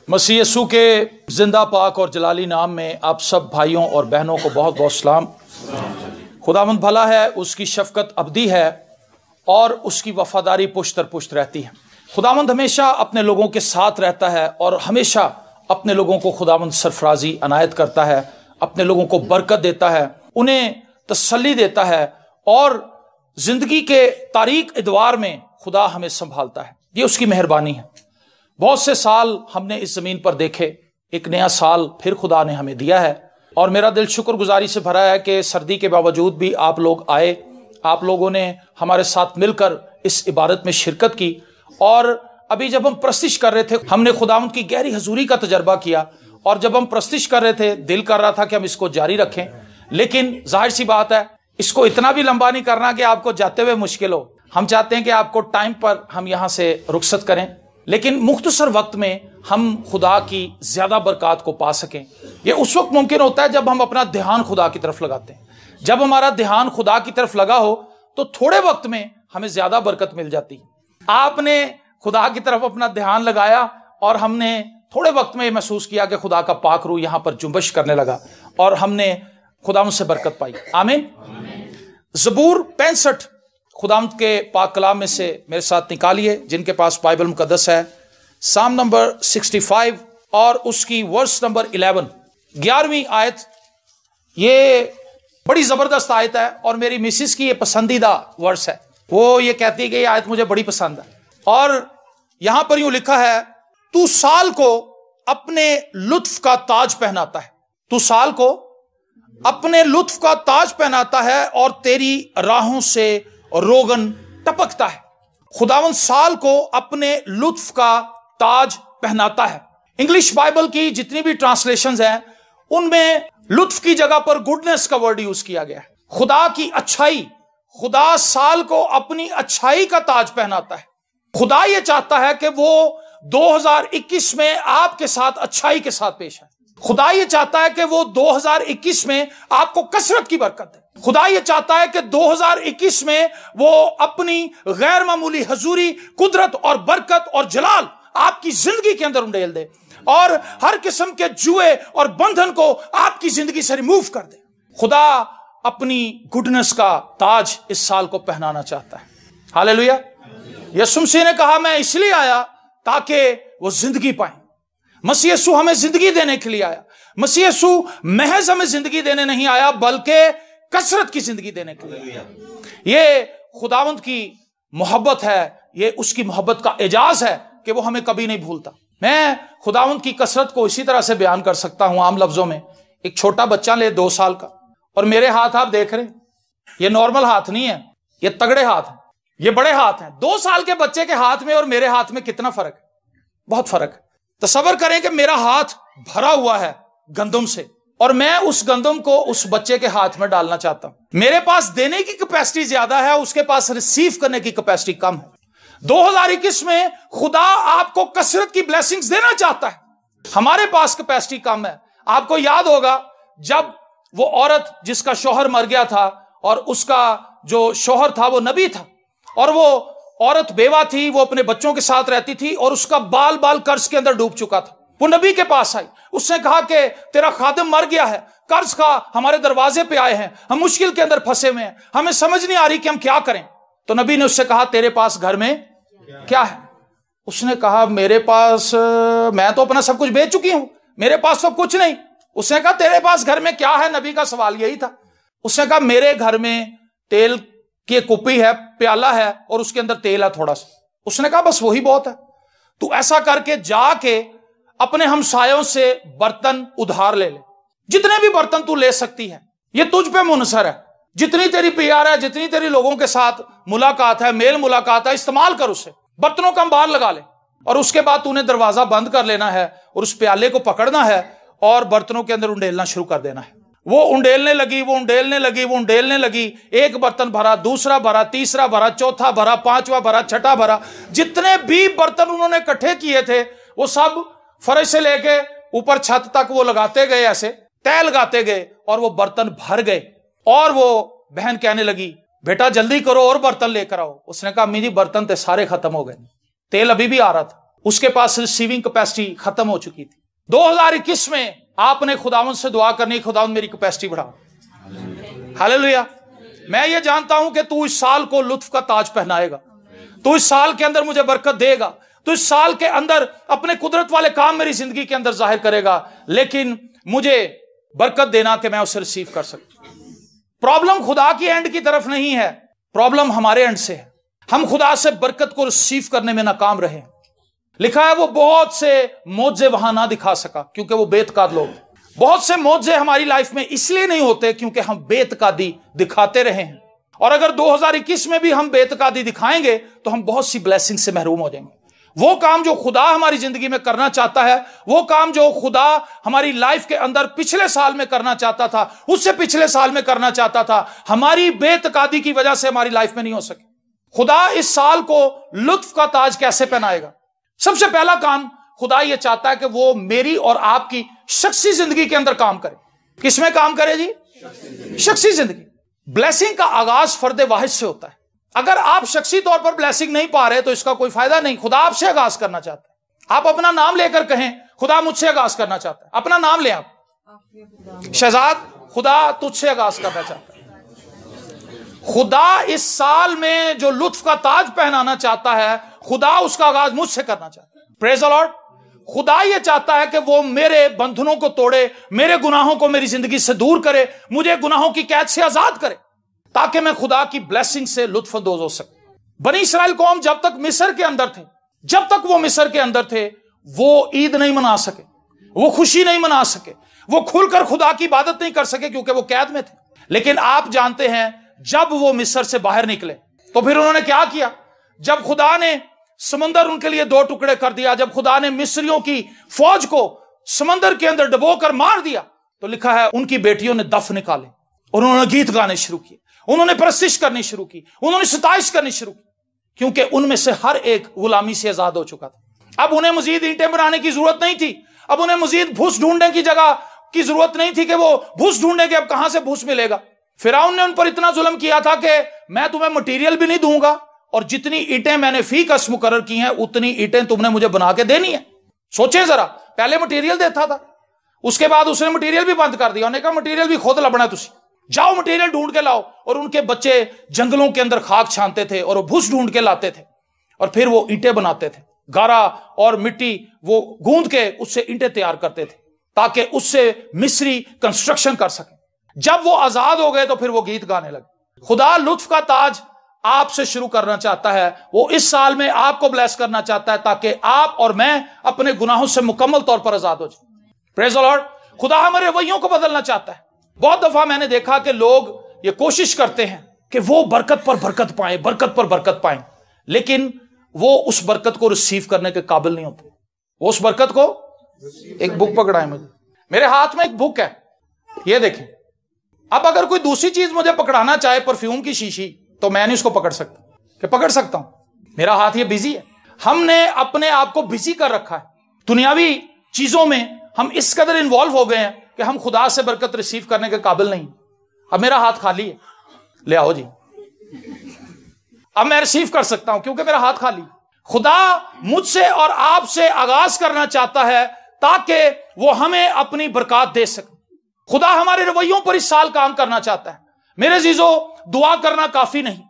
مسیح یسوع کے زندہ پاک اور جلالی نام میں آپ سب بھائیوں اور بہنوں کو بہت بہت سلام۔ خداوند بھلا ہے، اس کی شفقت ابدی ہے اور اس کی وفاداری پشت در پشت رہتی ہے۔ خداوند ہمیشہ اپنے لوگوں کے ساتھ رہتا ہے اور ہمیشہ اپنے لوگوں کو خداوند سرفرازی عنایت کرتا ہے، اپنے لوگوں کو برکت دیتا ہے، انہیں تسلی دیتا ہے اور زندگی کے تاریک ادوار میں خدا ہمیں سنبھالتا ہے۔ یہ اس کی مہربانی ہے۔ بہت سے سال ہم نے اس زمین پر دیکھے، ایک نیا سال پھر خدا نے ہمیں دیا ہے اور میرا دل شکر گزاری سے بھرا ہے کہ سردی کے باوجود بھی آپ لوگ آئے، آپ لوگوں نے ہمارے ساتھ مل کر اس عبادت میں شرکت کی، اور ابھی جب ہم پرستش کر رہے تھے ہم نے خداوند کی گہری حضوری کا تجربہ کیا، اور جب ہم پرستش کر رہے تھے دل کر رہا تھا کہ ہم اس کو جاری رکھیں، لیکن ظاہر سی بات ہے اس کو اتنا بھی لمبا نہیں کرنا کہ آپ کو جاتے ہوئے مشکل ہو۔ ہم چاہتے ہیں کہ آپ کو ٹائم پر ہم یہاں سے رخصت کریں، لیکن مختصر وقت میں ہم خدا کی زیادہ برکات کو پا سکیں۔ یہ اس وقت ممکن ہوتا ہے جب ہم اپنا دھیان خدا کی طرف لگاتے ہیں۔ جب ہمارا دھیان خدا کی طرف لگا ہو تو تھوڑے وقت میں ہمیں زیادہ برکت مل جاتی ہے۔ آپ نے خدا کی طرف اپنا دھیان لگایا اور ہم نے تھوڑے وقت میں یہ محسوس کیا کہ خدا کا پاک روح یہاں پر جنبش کرنے لگا اور ہم نے خداوند سے برکت پائی۔ آمین۔ زبور 65 خداوند کے پاک کلام میں سے میرے ساتھ نکالیے، جن کے پاس بائبل مقدس ہے۔ سام نمبر 65 اور اس کی ورس نمبر 11ویں آیت۔ یہ بڑی زبردست آیت ہے اور میری مسز کی یہ پسندیدہ ورس ہے۔ وہ یہ کہتی ہے کہ یہ آیت مجھے بڑی پسند ہے، اور یہاں پر یوں لکھا ہے، تو سال کو اپنے لطف کا تاج پہناتا ہے، تو سال کو اپنے لطف کا تاج پہناتا ہے اور تیری راہوں سے روغن ٹپکتا ہے۔ خداوند سال کو اپنے لطف کا تاج پہناتا ہے۔ انگلش بائبل کی جتنی بھی ٹرانسلیشنز ہیں ان میں لطف کی جگہ پر گڈنس کا ورڈ یوز کیا گیا ہے، خدا کی اچھائی۔ خدا سال کو اپنی اچھائی کا تاج پہناتا ہے۔ خدا یہ چاہتا ہے کہ وہ 2021 میں آپ کے ساتھ اچھائی کے ساتھ پیش آئے۔ خدا یہ چاہتا ہے کہ وہ 2021 میں آپ کو کثرت کی برکت دے۔ خدا یہ چاہتا ہے کہ 2021 میں وہ اپنی غیر معمولی حضوری، قدرت اور برکت اور جلال آپ کی زندگی کے اندر انڈیل دے، اور ہر قسم کے جوئے اور بندھن کو آپ کی زندگی سے ریموو کر دے۔ خدا اپنی گڈنس کا تاج اس سال کو پہنانا چاہتا ہے۔ ہاللیلویا۔ یسوع مسیح نے کہا میں اس لیے آیا تاکہ وہ زندگی پائیں۔ مسیح یسوع ہمیں زندگی دینے کے لیے آیا۔ مسیح یسوع محض ہمیں زندگی دینے نہیں آیا بلکہ کثرت کی زندگی دینے کے لیے۔ یہ خداوند کی محبت ہے، یہ اس کی محبت کا اعجاز ہے کہ وہ ہمیں کبھی نہیں بھولتا۔ میں خداوند کی کثرت کو اسی طرح سے بیان کر سکتا ہوں عام لفظوں میں۔ ایک چھوٹا بچہ لے 2 سال کا، اور میرے ہاتھ آپ دیکھ رہے ہیں، یہ نارمل ہاتھ نہیں ہے، یہ تگڑے ہاتھ ہیں، یہ بڑے ہاتھ ہیں۔ 2 سال کے بچے کے ہاتھ میں اور میرے ہاتھ میں کتنا فرق ہے؟ بہت فرق ہے۔ تصور کریں کہ میرا ہاتھ بھرا ہوا ہے گندم سے، اور میں اس گندم کو اس بچے کے ہاتھ میں ڈالنا چاہتا ہوں۔ میرے پاس دینے کی کیپیسٹی زیادہ ہے، اس کے پاس ریسیو کرنے کی کیپیسٹی کم ہے۔ 2021 میں خدا آپ کو کثرت کی بلیسنگز دینا چاہتا ہے، ہمارے پاس کیپیسٹی کم ہے۔ آپ کو یاد ہوگا جب وہ عورت جس کا شوہر مر گیا تھا، اور اس کا جو شوہر تھا وہ نبی تھا، اور وہ عورت بیوہ تھی، وہ اپنے بچوں کے ساتھ رہتی تھی، اور اس کا بال قرض کے اندر ڈوب چکا تھا۔ وہ نبی کے پاس آئی، اس نے کہا کہ تیرا خادم مر گیا ہے، قرض کا ہمارے دروازے پہ آئے ہیں، ہم مشکل کے اندر پھنسے ہوئے ہیں، ہمیں سمجھ نہیں آ رہی کہ ہم کیا کریں۔ تو نبی نے اس سے کہا تیرے پاس گھر میں کیا ہے؟ اس نے کہا میرے پاس، میں تو اپنا سب کچھ بیچ چکی ہوں، میرے پاس تو کچھ نہیں۔ اس نے کہا تیرے پاس گھر میں کیا ہے؟ نبی کا سوال یہی تھا۔ اس نے کہا میرے گھر میں تیل کی ایک کپی ہے، پیالہ ہے، اور اس کے اندر تیل ہے تھوڑا سا۔ اس نے کہا بس وہی بہت ہے، تو ایسا کر کے جا کے اپنے ہمسایوں سے برتن ادھار لے لے، جتنے بھی برتن تو لے سکتی ہے، یہ تجھ پہ منحصر ہے، جتنی تیری پیار ہے، جتنی تیری لوگوں کے ساتھ ملاقات ہے، میل ملاقات ہے، استعمال کر اسے، برتنوں کا انبار لگا لے، اور اس کے بعد تو نے دروازہ بند کر لینا ہے اور اس پیالے کو پکڑنا ہے اور برتنوں کے اندر انڈیلنا شروع کر دینا ہے۔ وہ انڈیلنے لگی، ایک برتن بھرا، دوسرا بھرا، تیسرا بھرا، چوتھا بھرا، پانچواں بھرا، چھٹا بھرا، جتنے بھی برتن انہوں نے اکٹھے کیے تھے وہ سب فرش سے لے کے اوپر چھت تک وہ لگاتے گئے، ایسے تہ لگاتے گئے، اور وہ برتن بھر گئے۔ اور وہ بہن کہنے لگی بیٹا جلدی کرو اور برتن لے کر آؤ۔ اس نے کہا امی جی برتن تے سارے ختم ہو گئے، تیل ابھی بھی آ رہا تھا۔ اس کے پاس ریسیونگ کیپیسٹی ختم ہو چکی تھی. 2021 میں آپ نے خداوند سے دعا کرنی, خداوند میری کیپیسٹی بڑھا. ہاللیلویا. میں یہ جانتا ہوں کہ تو اس سال کو لطف کا تاج پہنائے گا, تو اس سال کے اندر مجھے برکت دے گا, تو اس سال کے اندر اپنے قدرت والے کام میری زندگی کے اندر ظاہر کرے گا, لیکن مجھے برکت دینا کہ میں اسے ریسیو کر سکوں. پرابلم خدا کی اینڈ کی طرف نہیں ہے, پرابلم ہمارے اینڈ سے ہے. ہم خدا سے برکت کو ریسیو کرنے میں ناکام رہے. لکھا ہے وہ بہت سے معجزے وہاں نہ دکھا سکا کیونکہ وہ بے اعتقاد لوگ. بہت سے معجزے ہماری لائف میں اس لیے نہیں ہوتے کیونکہ ہم بے اعتقادی دکھاتے رہے ہیں, اور اگر 2021 میں بھی ہم بے اعتقادی دکھائیں گے تو ہم بہت سی بلیسنگ سے محروم ہو جائیں گے. وہ کام جو خدا ہماری زندگی میں کرنا چاہتا ہے, وہ کام جو خدا ہماری لائف کے اندر پچھلے سال میں کرنا چاہتا تھا, اس سے پچھلے سال میں کرنا چاہتا تھا, ہماری بے اعتقادی کی وجہ سے ہماری لائف میں نہیں ہو سکے. خدا اس سال کو لطف کا تاج کیسے پہنائے گا؟ سب سے پہلا کام خدا یہ چاہتا ہے کہ وہ میری اور آپ کی شخصی زندگی کے اندر کام کرے. کس میں کام کرے جی؟ شخصی زندگی. بلیسنگ کا آغاز فرد واحد سے ہوتا ہے. اگر آپ شخصی طور پر بلیسنگ نہیں پا رہے تو اس کا کوئی فائدہ نہیں. خدا آپ سے آغاز کرنا چاہتا ہے. آپ اپنا نام لے کر کہیں خدا مجھ سے آغاز کرنا چاہتا ہے. اپنا نام لیں آپ. شہزاد, خدا تجھ سے آغاز کرنا چاہتا ہے. خدا اس سال میں جو لطف کا تاج پہنانا چاہتا ہے, خدا اس کا آغاز مجھ سے کرنا چاہتا ہے. پریز دی لارڈ. خدا یہ چاہتا ہے کہ وہ میرے بندھنوں کو توڑے, میرے گناہوں کو میری زندگی سے دور کرے, مجھے گناہوں کی قید سے آزاد کرے تاکہ میں خدا کی بلیسنگ سے لطف اندوز ہو سکوں. بنی اسرائیل قوم جب تک مصر کے اندر تھے, جب تک وہ مصر کے اندر تھے, وہ عید نہیں منا سکے, وہ خوشی نہیں منا سکے, وہ کھل کر خدا کی عبادت نہیں کر سکے کیونکہ وہ قید میں تھے. لیکن آپ جانتے ہیں جب وہ مصر سے باہر نکلے تو پھر انہوں نے کیا کیا؟ جب خدا نے سمندر ان کے لیے 2 ٹکڑے کر دیا, جب خدا نے مصریوں کی فوج کو سمندر کے اندر ڈبو کر مار دیا, تو لکھا ہے ان کی بیٹیوں نے دف نکالے اور انہوں نے گیت گانے شروع کیے, انہوں نے پرستش کرنی شروع کی, انہوں نے ستائش کرنی شروع کی, کیونکہ ان میں سے ہر ایک غلامی سے آزاد ہو چکا تھا. اب انہیں مزید اینٹیں بنانے کی ضرورت نہیں تھی, اب انہیں مزید بھوس ڈھونڈنے کی جگہ کی ضرورت نہیں تھی کہ وہ بھوس ڈھونڈیں گے, اب کہاں سے بھوس ملے گا. فرعون نے ان پر اتنا ظلم کیا تھا کہ میں تمہیں مٹیریل بھی نہیں دوں گا, اور جتنی اینٹیں میں نے فی کس مقرر کی ہیں اتنی اینٹیں تم نے مجھے بنا کے دینی ہیں. سوچیں ذرا, پہلے مٹیریل دیتا تھا, اس کے بعد اس نے مٹیریل بھی بند کر دیا. انہوں نے کہا مٹیریل بھی خود لبنا ہے, تسی جاؤ مٹیریل ڈھونڈ کے لاؤ. اور ان کے بچے جنگلوں کے اندر خاک چھانتے تھے اور وہ بھوس ڈھونڈ کے لاتے تھے, اور پھر وہ اینٹیں بناتے تھے. گارا اور مٹی وہ گوند کے اس سے اینٹیں تیار کرتے تھے تاکہ اس سے مصری کنسٹرکشن کر سکیں. جب وہ آزاد ہو گئے تو پھر وہ گیت گانے لگے. خدا لطف کا تاج آپ سے شروع کرنا چاہتا ہے. وہ اس سال میں آپ کو بلیس کرنا چاہتا ہے تاکہ آپ اور میں اپنے گناہوں سے مکمل طور پر آزاد ہو جائیں. پریز دی لارڈ. خدا ہمارے رویوں کو بدلنا چاہتا ہے. بہت دفعہ میں نے دیکھا کہ لوگ یہ کوشش کرتے ہیں کہ وہ برکت پر برکت پائیں, برکت پر برکت پائیں, لیکن وہ اس برکت کو ریسیو کرنے کے قابل نہیں ہوتے. وہ اس برکت کو, ایک بک پکڑائیں مجھے, میرے ہاتھ میں ایک بک ہے, یہ دیکھیں. اب اگر کوئی دوسری چیز مجھے پکڑانا چاہے, پرفیوم کی شیشی, تو میں نہیں اس کو پکڑ سکتا. کہ پکڑ سکتا ہوں, میرا ہاتھ یہ بزی ہے. ہم نے اپنے آپ کو بزی کر رکھا ہے. دنیاوی چیزوں میں ہم اس قدر انوالو ہو گئے ہیں کہ ہم خدا سے برکت ریسیو کرنے کے قابل نہیں. اب میرا ہاتھ خالی ہے, لے آؤ جی, اب میں ریسیو کر سکتا ہوں کیونکہ میرا ہاتھ خالی. خدا مجھ سے اور آپ سے آغاز کرنا چاہتا ہے تاکہ وہ ہمیں اپنی برکات دے سکے. خدا ہمارے رویوں پر اس سال کام کرنا چاہتا ہے. میرے عزیزو, دعا کرنا کافی نہیں,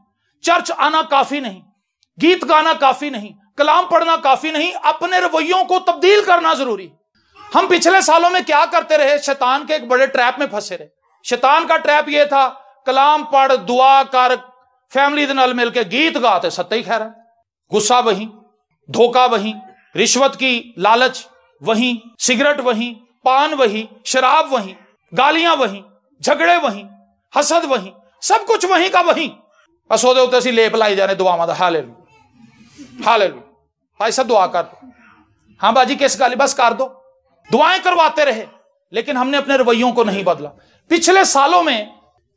چرچ آنا کافی نہیں, گیت گانا کافی نہیں, کلام پڑھنا کافی نہیں, اپنے رویوں کو تبدیل کرنا ضروری. ہم پچھلے سالوں میں کیا کرتے رہے؟ شیطان کے ایک بڑے ٹریپ میں پھنسے رہے. شیطان کا ٹریپ یہ تھا, کلام پڑھ, دعا کر, فیملی دے نال مل کے گیت گاتے, ستہ ہی خیر ہے. غصہ وہیں, دھوکہ وہیں, رشوت کی لالچ وہیں, سگریٹ وہیں, پان وہیں, شراب وہیں, گالیاں وہیں, جھگڑے وہیں, حسد وہیں, سب کچھ وہیں کا وہیں. اسو دے ہوتے سی لیپ لائی جانے دعاواں دا. ہاللیلویا, ہاللیلویا. بھائی سب دعا کر دو. ہاں باجی کس گالی, بس کر دو. دعائیں کرواتے رہے, لیکن ہم نے اپنے رویوں کو نہیں بدلا. پچھلے سالوں میں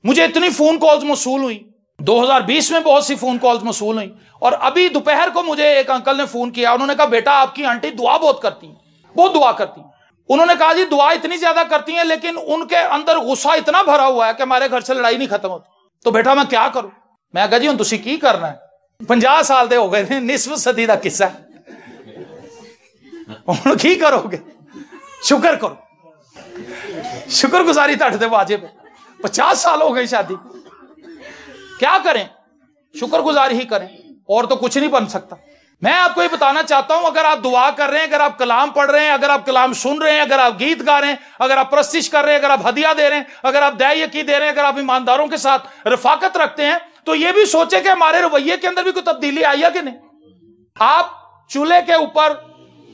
مجھے اتنی فون کالز موصول ہوئی, 2020 میں بہت سی فون کالز موصول ہوئی, اور ابھی دوپہر کو مجھے ایک انکل نے فون کیا. انہوں نے کہا بیٹا آپ کی آنٹی دعا بہت کرتی ہیں, بہت دعا کرتی ہیں. انہوں نے کہا جی دعا اتنی زیادہ کرتی ہیں لیکن ان کے اندر غصہ اتنا بھرا ہوا ہے کہ ہمارے گھر سے لڑائی نہیں ختم ہوتی. تو بیٹا میں کیا کروں؟ میں کہا جی ہوں تسی کی کرنا ہے, 50 سال دے ہو گئے, نصف صدی دا قصہ ہے. ہن کی کرو گے؟ شکر کرو، شکر گزاری تھے واجب ہے۔ 50 سال ہو گئے شادی، کیا کریں؟ شکر گزاری ہی کریں، اور تو کچھ نہیں بن سکتا۔ میں آپ کو یہ بتانا چاہتا ہوں، اگر آپ دعا کر رہے ہیں، اگر آپ کلام پڑھ رہے ہیں، اگر آپ کلام سن رہے ہیں، اگر آپ گیت گا رہے ہیں، اگر آپ پرستش کر رہے ہیں، اگر آپ ہدیہ دے رہے ہیں، اگر آپ دعائے یقین دے رہے ہیں، اگر آپ ایمانداروں کے ساتھ رفاقت رکھتے ہیں، تو یہ بھی سوچیں کہ ہمارے رویے کے اندر بھی کوئی تبدیلی آئی ہے کہ نہیں۔ آپ چولہے کے اوپر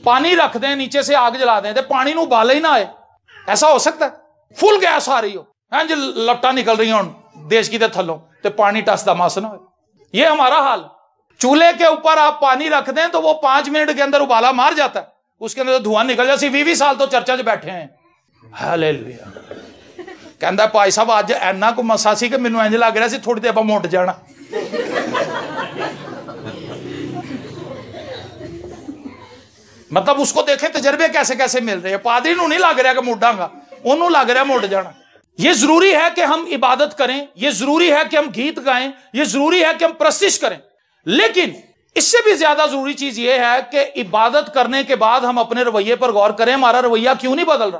پانی رکھ دیں، نیچے سے آگ جلا دیں، پانی نو ابال ہی نہ آئے، ایسا ہو سکتا ہے؟ فل گیس آ رہی ہو، ہاں جی لپٹا نکل رہی ہوں دیش کی تے تھلوں تے پانی ٹس دا مس نہ ہوئے۔ یہ ہمارا حال۔ چولہے کے اوپر آپ پانی رکھ دیں تو وہ 5 منٹ کے اندر ابالا مار جاتا ہے، اس کے اندر دھواں نکل جاتا۔ 20 سال تو چرچا چ بیٹھے ہیں، ہاللیلویا۔ کہندا پائی صاحب اج اینا کو مسا سی کہ مینوں انج لگ رہا سی تھوڑی دیر بعد موٹ جانا۔ مطلب اس کو دیکھیں تجربے کیسے کیسے مل رہے ہیں۔ پادری نو نہیں لگ رہا کہ موٹاں گا، انہوں لگ رہا موٹ جانا۔ یہ ضروری ہے کہ ہم عبادت کریں، یہ ضروری ہے کہ ہم گیت گائیں، یہ ضروری ہے کہ ہم پرستش کریں، لیکن اس سے بھی زیادہ ضروری چیز یہ ہے کہ عبادت کرنے کے بعد ہم اپنے رویے پر غور کریں، ہمارا رویہ کیوں نہیں بدل رہا۔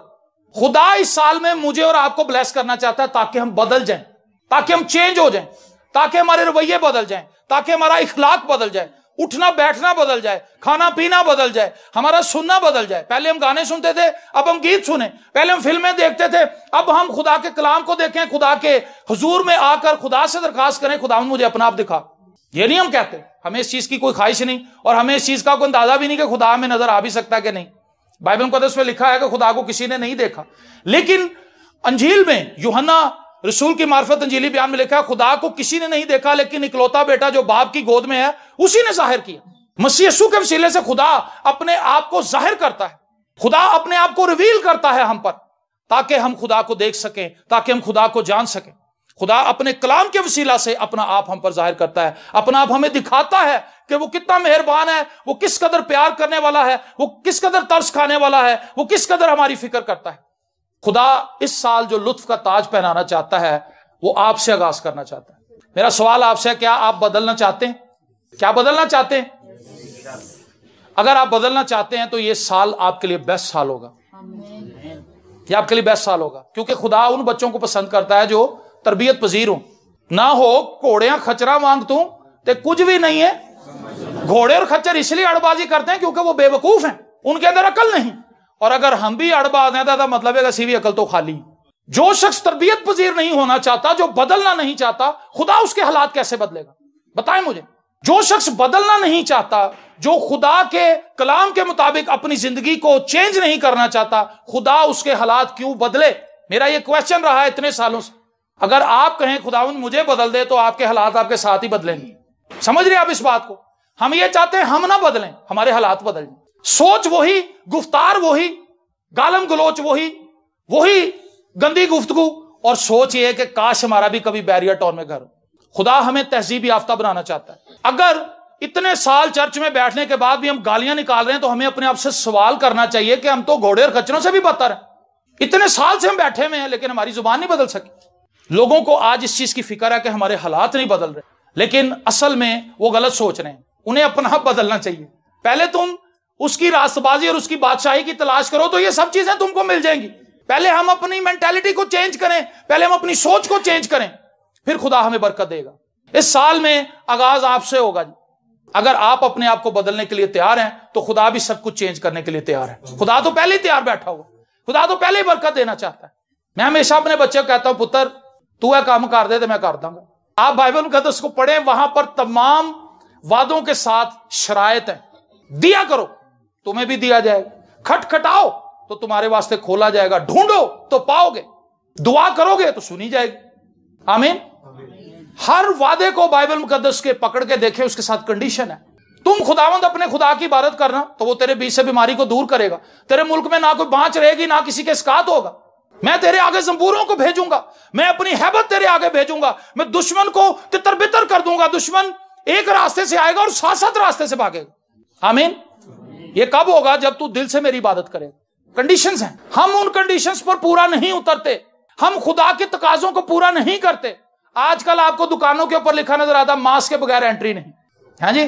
خدا اس سال میں مجھے اور آپ کو بلیس کرنا چاہتا ہے تاکہ ہم بدل جائیں، تاکہ ہم چینج ہو جائیں، تاکہ ہمارے رویے بدل جائیں، تاکہ ہمارا اخلاق بدل جائے، اٹھنا بیٹھنا بدل جائے، کھانا پینا بدل جائے، ہمارا سننا بدل جائے۔ پہلے ہم گانے سنتے تھے، اب ہم گیت سنیں۔ پہلے ہم فلمیں دیکھتے تھے، اب ہم خدا کے کلام کو دیکھیں، خدا کے حضور میں آ کر خدا سے درخواست کریں، خدا مجھے اپنا آپ دکھا۔ یہ نہیں ہم کہتے، ہمیں اس چیز کی کوئی خواہش نہیں، اور ہمیں اس چیز کا کوئی اندازہ بھی نہیں کہ خدا ہمیں نظر آ بھی سکتا ہے کہ نہیں۔ بائبل مقدس میں لکھا ہے کہ خدا کو کسی نے نہیں دیکھا، لیکن انجیل میں یوحنا رسول کی معرفت انجیلی بیان میں لکھا ہے خدا کو کسی نے نہیں دیکھا، لیکن اکلوتا بیٹا جو باپ کی گود میں ہے اسی نے ظاہر کیا۔ مسیح یسوع کے وسیلے سے خدا اپنے آپ کو ظاہر کرتا ہے، خدا اپنے آپ کو ریویل کرتا ہے ہم پر، تاکہ ہم خدا کو دیکھ سکیں، تاکہ ہم خدا کو جان سکیں۔ خدا اپنے کلام کے وسیلہ سے اپنا آپ ہم پر ظاہر کرتا ہے، اپنا آپ ہمیں دکھاتا ہے کہ وہ کتنا مہربان ہے، وہ کس قدر پیار کرنے والا ہے، وہ کس قدر ترس کھانے والا ہے، وہ کس قدر ہماری فکر کرتا ہے۔ خدا اس سال جو لطف کا تاج پہنانا چاہتا ہے وہ آپ سے آغاز کرنا چاہتا ہے۔ میرا سوال آپ سے ہے، کیا آپ بدلنا چاہتے ہیں؟ کیا بدلنا چاہتے ہیں؟ اگر آپ بدلنا چاہتے ہیں تو یہ سال آپ کے لیے بیسٹ سال ہوگا، یہ آپ کے لیے بیسٹ سال ہوگا، کیونکہ خدا ان بچوں کو پسند کرتا ہے جو تربیت پذیر ہوں، نہ ہو گھوڑیاں کھچرا مانگتوں تے کچھ بھی نہیں ہے۔ گھوڑے اور کھچر اس لیے اڑ بازی کرتے ہیں کیونکہ وہ بے وقوف ہیں، ان کے اندر عقل نہیں، اور اگر ہم بھی اڑ باز ہیں تو مطلب ہے کہ سیوی عقل تو خالی۔ جو شخص تربیت پذیر نہیں ہونا چاہتا، جو بدلنا نہیں چاہتا، خدا اس کے حالات کیسے بدلے گا؟ بتائیں مجھے۔ جو شخص بدلنا نہیں چاہتا، جو خدا کے کلام کے مطابق اپنی زندگی کو چینج نہیں کرنا چاہتا، خدا اس کے حالات کیوں بدلے؟ میرا یہ کویسچن رہا ہے اتنے سالوں سے۔ اگر آپ کہیں خداوند مجھے بدل دے تو آپ کے حالات آپ کے ساتھ ہی بدلیں گے۔ سمجھ رہے آپ اس بات کو؟ ہم یہ چاہتے ہیں ہم نہ بدلیں، ہمارے حالات بدل جائیں۔ سوچ وہی، گفتار وہی، گالم گلوچ وہی گندی گفتگو، اور سوچ یہ ہے کہ کاش ہمارا بھی کبھی بیریا ٹاؤن میں گھر ہو۔ خدا ہمیں تہذیب یافتہ بنانا چاہتا ہے۔ اگر اتنے سال چرچ میں بیٹھنے کے بعد بھی ہم گالیاں نکال رہے ہیں تو ہمیں اپنے آپ سے سوال کرنا چاہیے کہ ہم تو گھوڑے اور کچروں سے بھی بدتر ہیں۔ اتنے سال سے ہم بیٹھے ہوئے ہیں لیکن ہماری زبان نہیں بدل سکی۔ لوگوں کو آج اس چیز کی فکر ہے کہ ہمارے حالات نہیں بدل رہے، لیکن اصل میں وہ غلط سوچ رہے ہیں، انہیں اپنا بدلنا چاہیے۔ پہلے تم اس کی راست بازی اور اس کی بادشاہی کی تلاش کرو تو یہ سب چیزیں تم کو مل جائیں گی۔ پہلے ہم اپنی مینٹیلٹی کو چینج کریں، پہلے ہم اپنی سوچ کو چینج کریں، پھر خدا ہمیں برکت دے گا۔ اس سال میں آغاز آپ سے ہوگا جی۔ اگر آپ اپنے آپ کو بدلنے کے لیے تیار ہیں تو خدا بھی سب کچھ چینج کرنے کے لیے تیار ہے۔ خدا تو پہلے ہی تیار بیٹھا ہوا، خدا تو پہلے ہی برکت دینا چاہتا ہے۔ میں ہمیشہ اپنے بچے کو کہتا ہوں، پتر تو ہے کام کر دے تو میں کر دوں گا۔ آپ بائبل مقدس کو پڑھیں، وہاں پر تمام وعدوں کے ساتھ شرائط ہیں۔ دیا کرو تمہیں بھی دیا جائے گا، کھٹکھٹاؤ تو تمہارے واسطے کھولا جائے گا، ڈھونڈو تو پاؤ گے، دعا کرو گے تو سنی جائے گی۔ آمین۔ ہر وعدے کو بائبل مقدس کے پکڑ کے دیکھیں، اس کے ساتھ کنڈیشن ہے۔ تم خداوند اپنے خدا کی عبادت کرنا تو وہ تیرے بیچ سے بیماری کو دور کرے گا، تیرے ملک میں نہ کوئی بانچ رہے گی، نہ کسی کے اسقاط ہوگا۔ میں تیرے آگے زنبوروں کو بھیجوں گا، میں اپنی ہیبت تیرے آگے بھیجوں گا، میں دشمن کو تتر بتر کر دوں گا۔ دشمن ایک راستے سے آئے گا اور 7 راستے سے بھاگے گا۔ آمین۔ یہ کب ہوگا؟ جب تو دل سے میری عبادت کرے۔ کنڈیشنز ہیں، ہم ان کنڈیشنز پر پورا نہیں اترتے، ہم خدا کے تقاضوں کو پورا نہیں کرتے۔ آج کل آپ کو دکانوں کے اوپر لکھا نظر آتا ماسک کے بغیر انٹری نہیں، ہاں جی۔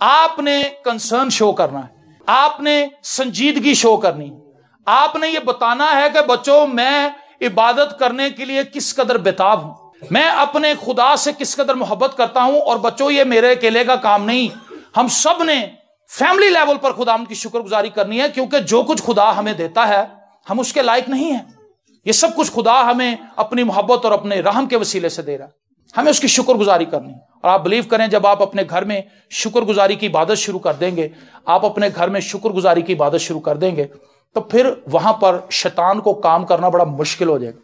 آپ نے کنسرن شو کرنا ہے, آپ نے سنجیدگی شو کرنی ہے, آپ نے یہ بتانا ہے کہ بچوں میں عبادت کرنے کے لیے کس قدر بیتاب ہوں, میں اپنے خدا سے کس قدر محبت کرتا ہوں, اور بچوں یہ میرے اکیلے کا کام نہیں, ہم سب نے فیملی لیول پر خدا کی شکر گزاری کرنی ہے, کیونکہ جو کچھ خدا ہمیں دیتا ہے ہم اس کے لائق نہیں ہیں. یہ سب کچھ خدا ہمیں اپنی محبت اور اپنے رحم کے وسیلے سے دے رہا ہے, ہمیں اس کی شکر گزاری کرنی ہے. اور آپ بلیو کریں, جب آپ اپنے گھر میں شکر گزاری کی عبادت شروع کر دیں گے, آپ اپنے گھر میں شکر گزاری کی عبادت شروع کر دیں گے, تو پھر وہاں پر شیطان کو کام کرنا بڑا مشکل ہو جائے گا.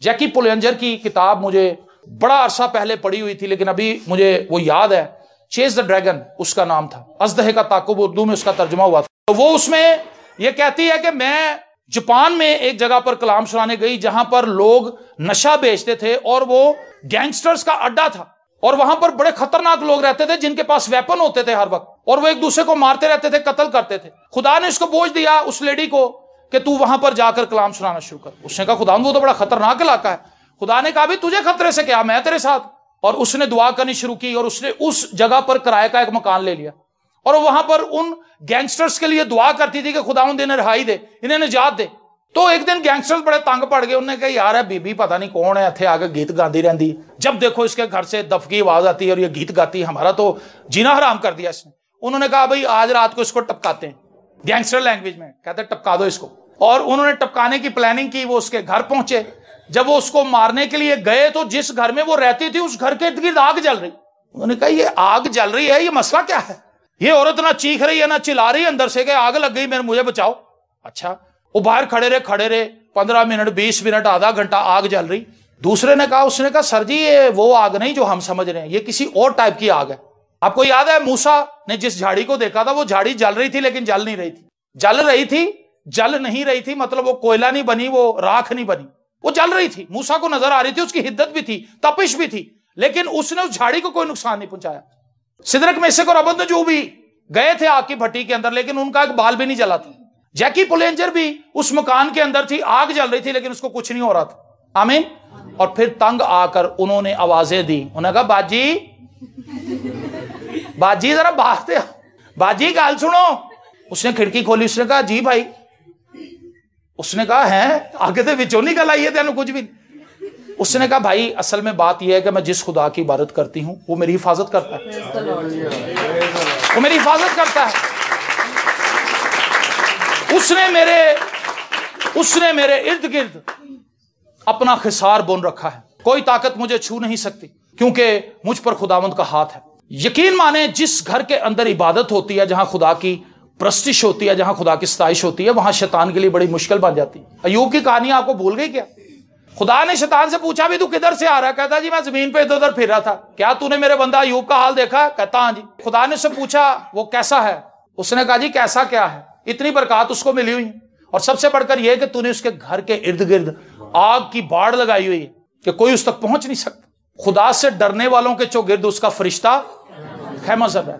جیکی پولینجر کی کتاب مجھے بڑا عرصہ پہلے پڑھی ہوئی تھی, لیکن ابھی مجھے وہ یاد ہے, چیز دا ڈریگن اس کا نام تھا, اژدہے کا تعاقب اردو میں اس کا ترجمہ ہوا تھا. تو وہ اس میں یہ کہتی ہے کہ میں جاپان میں ایک جگہ پر کلام سنانے گئی جہاں پر لوگ نشہ بیچتے تھے, اور وہ گینگسٹرز کا اڈا تھا, اور وہاں پر بڑے خطرناک لوگ رہتے تھے جن کے پاس ویپن ہوتے تھے ہر وقت, اور وہ ایک دوسرے کو مارتے رہتے تھے, قتل کرتے تھے. خدا نے اس کو بوجھ دیا اس لیڈی کو کہ تو وہاں پر جا کر کلام سنانا شروع کر. اس نے کہا خدا وہ تو بڑا خطرناک علاقہ ہے. خدا نے کہا بھی تجھے خطرے سے کیا, میں تیرے ساتھ. اور اس نے دعا کرنی شروع کی, اور اس نے اس جگہ پر کرائے کا ایک مکان لے لیا, اور وہاں پر ان گینگسٹرز کے لیے دعا کرتی تھی کہ خدا انہیں رہائی دے, انہیں نجات دے. تو ایک دن گینگسٹرز بڑے تنگ پڑ گئے, انہوں نے کہا یار ہے بی بی پتہ نہیں کون ہے, اتھے آگے گیت گاندی رہندی, جب دیکھو اس کے گھر سے دف کی آواز آتی ہے اور یہ گیت گاتی ہے, ہمارا تو جینا حرام کر دیا اس نے. انہوں نے کہا بھائی آج رات کو اس کو ٹپکاتے ہیں, گینگسٹر لینگویج میں کہتے ہیں ٹپکا دو اس کو. اور انہوں نے ٹپکانے کی پلاننگ کی, وہ اس کے گھر پہنچے. جب وہ اس کو مارنے کے لیے گئے تو جس گھر میں وہ رہتی تھی اس گھر کے ارد گرد آگ جل رہی. انہوں نے کہا یہ آگ جل رہی ہے, یہ مسئلہ کیا ہے؟ یہ عورت نہ چیخ رہی ہے نہ چلا رہی ہے اندر سے کہ آگ لگ گئی, مجھے بچاؤ. اچھا, وہ باہر کھڑے رہے 15 منٹ 20 منٹ آدھا گھنٹہ آگ جل رہی. دوسرے نے کہا, اس نے کہا سر جی یہ وہ آگ نہیں جو ہم سمجھ رہے ہیں, یہ کسی اور ٹائپ کی آگ ہے. آپ کو یاد ہے موسیٰ نے جس جھاڑی کو دیکھا تھا, وہ جھاڑی جل رہی تھی لیکن جل نہیں رہی تھی. جل رہی تھی, جل نہیں رہی تھی, مطلب وہ کوئلہ نہیں بنی, وہ راکھ نہیں بنی, وہ جل رہی تھی. موسیٰ کو نظر آ رہی تھی, اس کی حدت بھی تھی, تپش بھی تھی, لیکن اس نے اس جھاڑی کو کوئی نقصان نہیں پہنچایا. سدرک میشک اور ابدنجو بھی گئے تھے آگ کی بھٹی کے اندر, لیکن ان کا ایک بال بھی نہیں جلا تھا. جیکی پولینجر بھی اس مکان کے اندر تھی, آگ جل رہی تھی لیکن اس کو کچھ نہیں ہو رہا تھا. آمین. اور پھر تنگ آ کر انہوں نے آوازیں دی, انہوں نے کہا باجی ذرا باہر, باجی گال سنو. اس نے کھڑکی کھولی, اس نے کہا جی بھائی. اس نے کہا ہے آگے تو وچوں نکل آئیے تینوں کچھ بھی. اس نے کہا بھائی اصل میں بات یہ ہے کہ میں جس خدا کی عبادت کرتی ہوں وہ میری حفاظت کرتا ہے, وہ میری حفاظت کرتا ہے. اس نے میرے ارد گرد اپنا خسار بن رکھا ہے, کوئی طاقت مجھے چھو نہیں سکتی کیونکہ مجھ پر خداوند کا ہاتھ ہے. یقین مانے جس گھر کے اندر عبادت ہوتی ہے, جہاں خدا کی پرستش ہوتی ہے, جہاں خدا کی ستائش ہوتی ہے, وہاں شیطان کے لیے بڑی مشکل بن جاتی ہے. ایوب کی کہانی آپ کو بھول گئی کیا؟ خدا نے شیطان سے پوچھا بھی تو کدھر سے آ رہا ہے, کہتا جی میں زمین پہ ادھر ادھر پھر رہا تھا. کیا تو نے میرے بندہ ایوب کا حال دیکھا؟ کہتا ہاں جی. خدا نے اس سے پوچھا وہ کیسا ہے؟ اس نے کہا جی کیسا کیا ہے, اتنی برکات اس کو ملی ہوئی, اور سب سے بڑھ کر یہ کہ تو نے اس کے گھر کے ارد گرد آگ کی باڑ لگائی ہوئی ہے کہ کوئی اس تک پہنچ نہیں سکتا. خدا سے ڈرنے والوں کے چوگرد اس کا فرشتہ خیمہ زد رہتا ہے.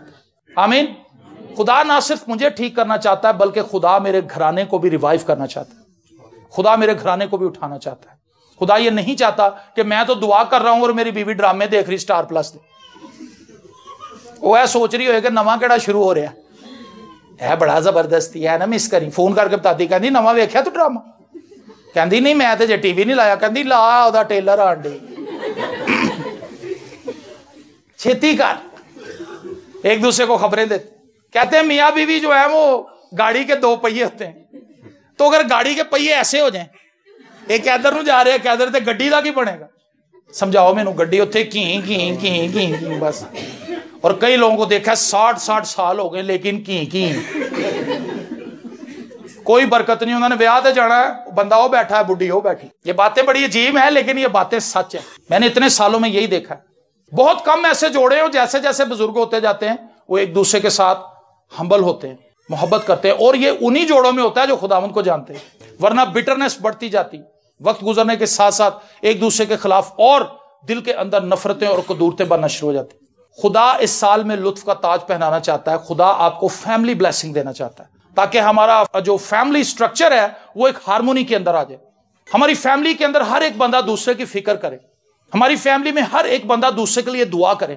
آمین. خدا نہ صرف مجھے ٹھیک کرنا چاہتا ہے بلکہ خدا میرے گھرانے کو بھی ریوائیو کرنا چاہتا ہے, خدا میرے گھرانے کو بھی اٹھانا چاہتا ہے. خدا یہ نہیں چاہتا کہ میں تو دعا کر رہا ہوں اور میری بیوی ڈرامے دیکھ رہی اسٹار پلس دے, وہ ہے سوچ رہی ہوئے کہ نواں کیڑا شروع ہو رہا ہے بڑا زبردستی ہے نا, مس کری فون کر کے بتاتی, کہندی نواں ویکھیا تو ڈرامہ؟ کہندی نہیں میں تے جے ٹی وی نہیں لایا. کہندی لا اودا ٹیلر آن ڈی, چھتی کر. ایک دوسرے کو خبریں دیتے. کہتے ہیں میاں بیوی جو ہے وہ گاڑی کے 2 پہیے ہوتے ہیں, تو اگر گاڑی کے پہیے ایسے ہو جائیں, ایک ادھر نو جا رہے ہیں ادھر, تے گڈی دا کی بنے گا؟ سمجھاؤ مینوں. گڈی اتنے کی بس. اور کئی لوگوں کو دیکھا 60 سال ہو گئے لیکن کی کوئی برکت نہیں. انہوں نے بیاہ تے جانا ہے, بندہ وہ بیٹھا ہے, بڈھی وہ بیٹھی. یہ باتیں بڑی عجیب ہیں لیکن یہ باتیں سچ ہیں. میں نے اتنے سالوں میں یہی دیکھا ہے. بہت کم ایسے جوڑے ہو جیسے جیسے بزرگ ہوتے جاتے ہیں وہ ایک دوسرے کے ساتھ ہمبل ہوتے ہیں, محبت کرتے ہیں, اور یہ انہی جوڑوں میں ہوتا ہے جو خداوند کو جانتے ہیں. ورنہ بٹرنس بڑھتی جاتی, وقت گزرنے کے ساتھ ساتھ ایک دوسرے کے خلاف اور دل کے اندر نفرتیں اور قدورتیں بننا شروع ہو جاتی. خدا اس سال میں لطف کا تاج پہنانا چاہتا ہے. خدا آپ کو فیملی بلیسنگ دینا چاہتا ہے تاکہ ہمارا جو فیملی سٹرکچر ہے وہ ایک ہارمونی کے اندر آ جائے. ہماری فیملی کے اندر ہر ایک بندہ دوسرے کی فکر کرے, ہماری فیملی میں ہر ایک بندہ دوسرے کے لیے دعا کرے.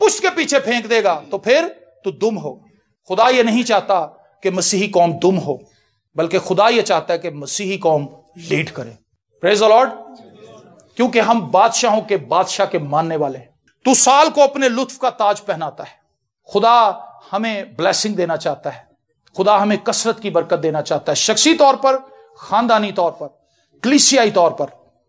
پشت کے پیچھے پھینک دے گا تو پھر تو دم ہو. خدا یہ نہیں چاہتا کہ مسیحی قوم دم ہو، بلکہ خدا یہ چاہتا ہے کہ مسیحی قوم لیڈ کرے. پریز دی لارڈ. کیونکہ ہم بادشاہوں کے بادشاہ کے ماننے والے ہیں. تو سال کو اپنے لطف کا تاج پہناتا ہے. خدا ہمیں بلیسنگ دینا چاہتا ہے. خدا ہمیں کثرت کی برکت دینا چاہتا ہے، شخصی طور پر، خاندانی طور پر، کلیسیائی طور پر،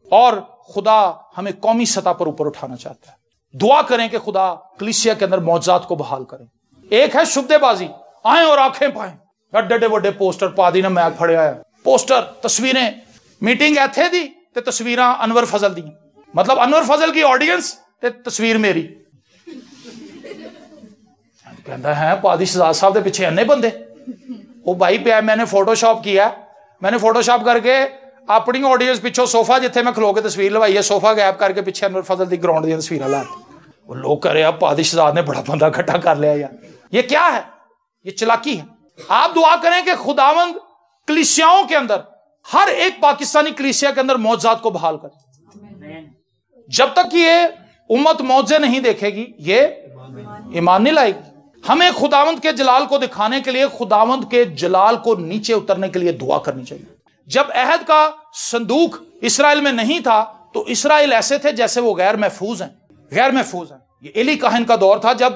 اور خدا ہمیں قومی سطح پر اوپر اٹھانا چاہتا ہے. دعا کریں کہ خدا کلیسیا کے اندر معجزات کو بحال کریں. ایک ہے شبدے بازی، آئیں اور آنکھیں پائیں. ڈڈے وڈے پوسٹر پا دی نا میں پھڑے آیا پوسٹر تصویریں میٹنگ ایتھے دی تے تصویراں انور فضل دی، مطلب انور فضل کی آڈینس تے تصویر میری. کہندا ہے پادی شہزاد صاحب دے پیچھے انے بندے. وہ بھائی پیا میں نے فوٹو شاپ کیا، میں نے فوٹو شاپ کر کے اپنی آڈینس پیچھوں صوفہ جتھے میں کھلو کے تصویر لوائی ہے صوفہ غائب کر کے پیچھے انور فضل دی گراؤنڈ دی تصویراں لا کے. وہ لوگ کہہ رہے ہیں پادی شہزاد نے بڑا بندہ اکٹھا کر لیا یار. یہ کیا ہے؟ یہ چلاکی ہے. آپ دعا کریں کہ خداوند کلیسیاؤں کے اندر ہر ایک پاکستانی کلیسیا کے اندر معجزات کو بحال کرے. جب تک یہ امت معجزے نہیں دیکھے گی یہ ایمان نہیں لائے گی. ہمیں خداوند کے جلال کو دکھانے کے لیے، خداوند کے جلال کو نیچے اترنے کے لیے دعا کرنی چاہیے. جب عہد کا صندوق اسرائیل میں نہیں تھا تو اسرائیل ایسے تھے جیسے وہ غیر محفوظ ہیں، غیر محفوظ ہیں. یہ ایلی کاہن کا دور تھا جب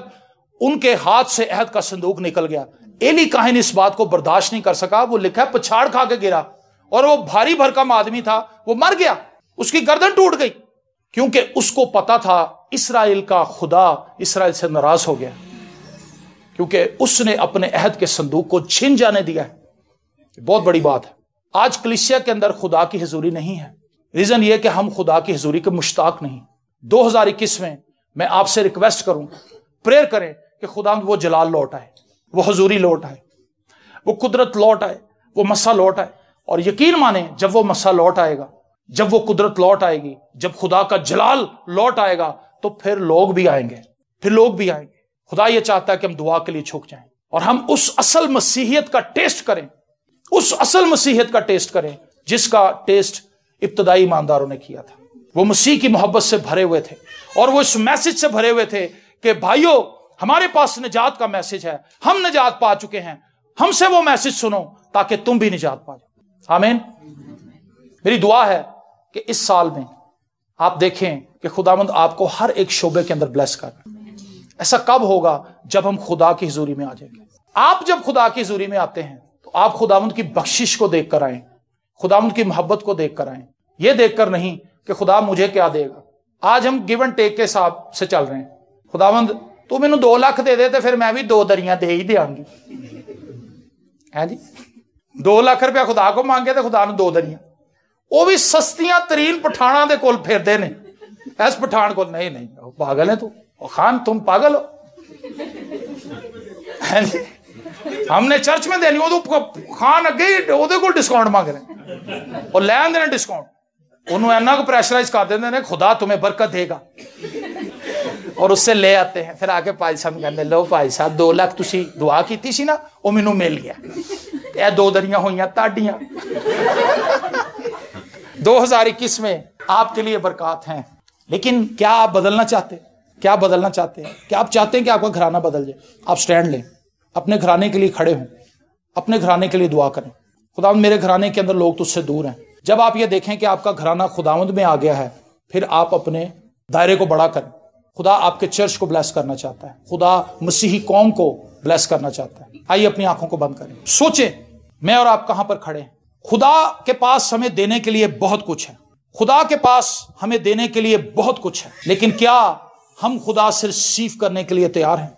ان کے ہاتھ سے عہد کا صندوق نکل گیا. ایلی کاہن اس بات کو برداشت نہیں کر سکا. وہ لکھا ہے پچھاڑ کھا کے گرا، اور وہ بھاری بھرکم آدمی تھا، وہ مر گیا، اس کی گردن ٹوٹ گئی، کیونکہ اس کو پتا تھا اسرائیل کا خدا اسرائیل سے ناراض ہو گیا، کیونکہ اس نے اپنے عہد کے صندوق کو چھن جانے دیا ہے. بہت بڑی بات ہے. آج کلیسیا کے اندر خدا کی حضوری نہیں ہے. ریزن یہ کہ ہم خدا کی حضوری کے مشتاق نہیں. 2021 میں آپ سے ریکویسٹ کروں، پریئر کریں کہ خدا وہ جلال لوٹ آئے، وہ حضوری لوٹ آئے، وہ قدرت لوٹ آئے، وہ مسا لوٹ آئے. اور یقین مانیں جب وہ مسا لوٹ آئے گا، جب وہ قدرت لوٹ آئے گی، جب خدا کا جلال لوٹ آئے گا تو پھر لوگ بھی آئیں گے، پھر لوگ بھی آئیں گے. خدا یہ چاہتا ہے کہ ہم دعا کے لیے جھک جائیں اور ہم اس اصل مسیحیت کا ٹیسٹ کریں، اس اصل مسیحیت کا ٹیسٹ کریں جس کا ٹیسٹ ابتدائی ایمانداروں نے کیا تھا. وہ مسیح کی محبت سے بھرے ہوئے تھے اور وہ اس میسج سے بھرے ہوئے تھے کہ بھائیو ہمارے پاس نجات کا میسج ہے، ہم نجات پا چکے ہیں، ہم سے وہ میسج سنو تاکہ تم بھی نجات پا جاؤ. آمین. میری دعا ہے کہ اس سال میں آپ دیکھیں کہ خداوند آپ کو ہر ایک شعبے کے اندر بلیس کر. ایسا کب ہوگا؟ جب ہم خدا کی حضوری میں آ جائیں گے. آپ جب خدا کی حضوری میں آتے ہیں تو آپ خداوند کی بخشش کو دیکھ کر آئیں، خداوند کی محبت کو دیکھ کر آئیں، یہ دیکھ کر نہیں کہ خدا مجھے کیا دے گا. آج ہم گیو اینڈ ٹیک کے حساب سے چل رہے ہیں. خداوند تو مینوں 2 لاکھ دے دے تو پھر میں بھی 2 دریاں دے ہی دیاں گی. ہے جی 2 لاکھ روپیہ خدا کو مانگے تو خدا نے 2 دریاں. وہ بھی سستیاں ترین پٹھاناں دے کول پھردے نے. ایس پٹھان کو نہیں پاگل ہے تو خان، تم پاگل ہو. ہم نے چرچ میں دینی وہ خان اگے ہی وہ ڈسکاؤنٹ مانگ رہے ہیں اور لے آتے ہیں ڈسکاؤنٹ. انہوں اینا کو پریشرائز کر دیتے ہیں خدا تمہیں برکت دے گا اور اس سے لے آتے ہیں. پھر آگے پائی صاحب کہتے لو پائی صاحب 2 لاکھ تسی دعا کیتی سی نا وہ مینوں مل گیا، یہ 2 دریاں ہوئیاں تاڈیاں. 2021 میں آپ کے لیے برکات ہیں، لیکن کیا آپ بدلنا چاہتے؟ کیا بدلنا چاہتے ہیں؟ کیا آپ چاہتے ہیں کہ آپ کا گھرانہ بدل جائے؟ آپ سٹینڈ لیں، اپنے گھرانے کے لیے کھڑے ہوں، اپنے گھرانے کے لیے دعا کریں. خداوند میرے گھرانے کے اندر لوگ تجھ سے دور ہیں. جب آپ یہ دیکھیں کہ آپ کا گھرانہ خداوند میں آ گیا ہے پھر آپ اپنے دائرے کو بڑا کریں. خدا آپ کے چرچ کو بلیس کرنا چاہتا ہے، خدا مسیحی قوم کو بلیس کرنا چاہتا ہے. آئیے اپنی آنکھوں کو بند کریں، سوچیں میں اور آپ کہاں پر کھڑے ہیں. خدا کے پاس ہمیں دینے کے لیے بہت کچھ ہے، خدا کے پاس ہمیں دینے کے لیے بہت کچھ ہے، لیکن کیا ہم خدا سے ریسیو کرنے کے لیے تیار ہیں؟